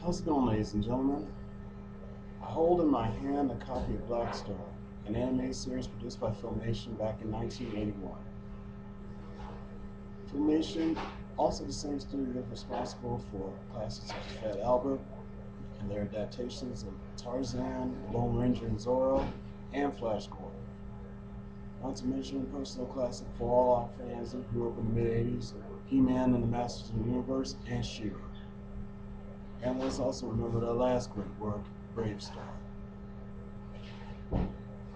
How's it going, ladies and gentlemen? I hold in my hand a copy of Black Star, an anime series produced by Filmation back in 1981. Filmation, also the same studio responsible for classics such as Fat Albert and their adaptations of Tarzan, Lone Ranger and Zorro, and Flash Gordon. Not to mention a personal classic for all our fans who grew up in the mid-80s, He-Man and the Masters of the Universe, and She-Ra. And let's also remember their last great work, Brave Star.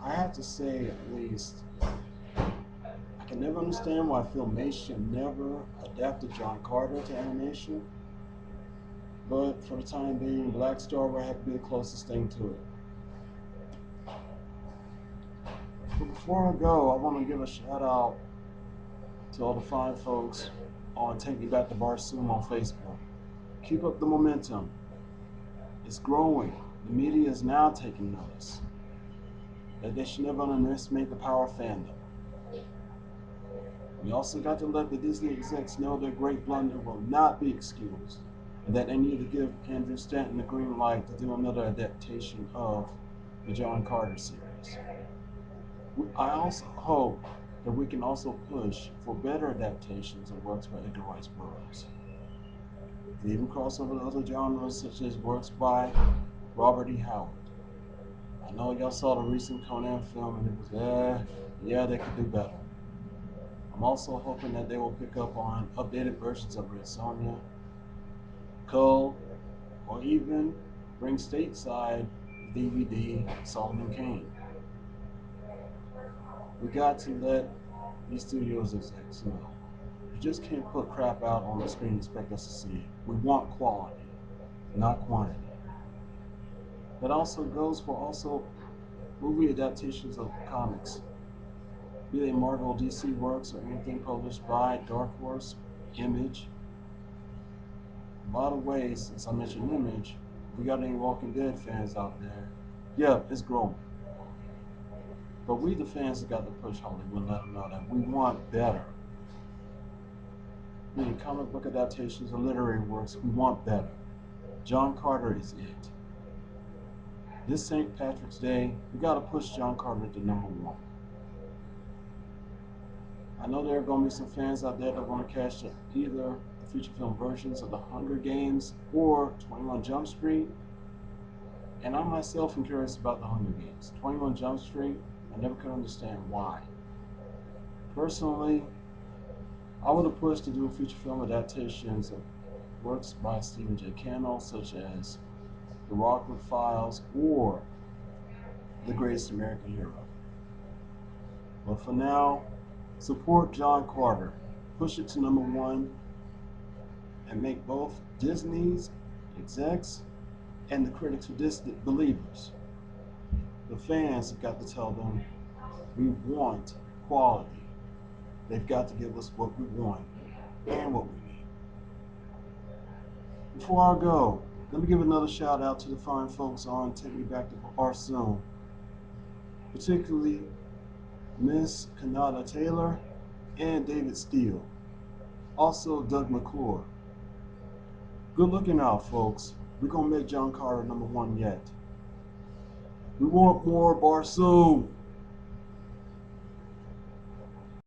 I have to say, at least, I can never understand why Filmation never adapted John Carter to animation, but for the time being, Black Star will have to be the closest thing to it. But before I go, I want to give a shout out to all the fine folks on Take Me Back to BARSOOM on Facebook. Keep up the momentum. It's growing. The media is now taking notice that they should never underestimate the power of fandom. We also got to let the Disney execs know their great blunder will not be excused, and that they need to give Andrew Stanton the green light to do another adaptation of the John Carter series. I also hope that we can also push for better adaptations of works by Edgar Rice Burroughs. And even cross over to other genres such as works by Robert E. Howard. I know y'all saw the recent Conan film and it was, yeah, they could do better. I'm also hoping that they will pick up on updated versions of Red Sonja, Cull, or even bring stateside DVD Solomon Kane. We got to let these studios execs know. You just can't put crap out on the screen and expect us to see it. We want quality, not quantity. That also goes for movie adaptations of comics, be they Marvel DC works or anything published by Dark Horse, Image. In a lot of ways, since I mentioned Image, if we got any Walking Dead fans out there, yeah, it's growing. But we the fans have got to push Hollywood and let them know that we want better. Be it comic book adaptations or literary works, we want better. John Carter is it. This St. Patrick's Day, we got to push John Carter to #1. I know there are going to be some fans out there that want to catch either the feature film versions of The Hunger Games or 21 Jump Street. And I myself am curious about The Hunger Games. 21 Jump Street, I never could understand why. Personally, I would have pushed to do feature film adaptations of works by Stephen J. Cannell, such as The Rockwood Files or The Greatest American Hero. But for now, support John Carter, push it to #1, and make both Disney's execs and the critics who believers. The fans have got to tell them we want quality. They've got to give us what we want and what we need. Before I go, let me give another shout out to the fine folks on Take Me Back to BARSOOM, particularly Miss Kanata Taylor and David Steele. Also Doug McClure. Good looking out, folks. We're going to make John Carter #1 yet. We want more BARSOOM.